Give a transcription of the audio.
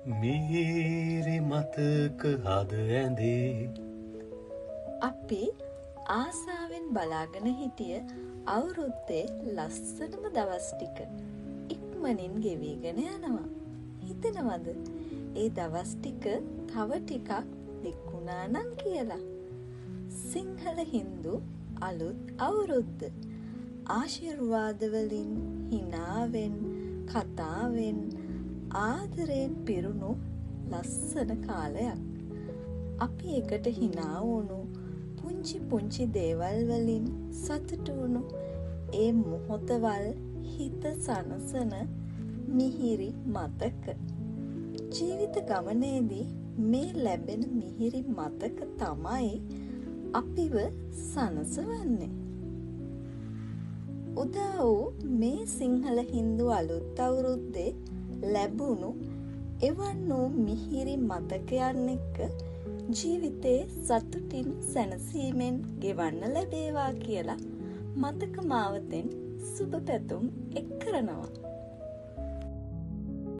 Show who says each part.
Speaker 1: මිහිරි මතක හද ඇඳේ.
Speaker 2: අපි ආසාවෙන් බලාගෙන හිටිය අවුරුද්දේ ලස්සනම දවස් ටික ඉක්මනින් ගෙවිගෙන යනවා. හිතනවද ඒ දවස් ටික තව ටිකක් දික්ුණා නම් කියලා? සිංහල හින්දු අලුත් අවුරුද්ද ආශිර්වාද වලින්, හිනාවෙන්, කතාවෙන්, ආදරයෙන් පිරුණු ලස්සන කාලයක්. අපි එකට හිනා වුණු පුංචි පුංචි දේවල් වලින් සතුටු වුණු ඒ මොහොතවල් හිත සනසන මිහිරි මතක. ජීවිත ගමනේදී මේ ලැබෙන මිහිරි මතක තමයි අපිව සනසවන්නේ. උදා වූ මේ සිංහල හින්දු අලුත් අවුරුද්දේ ලැබුණු එවන් වූ මිහිරි මතකයන් එක්ක ජීවිතේ සතුටින් සැනසීමෙන් ගෙවන්න ලැබේවා කියලා මතක මාවතෙන් සුබ පැතුම් එක් කරනවා.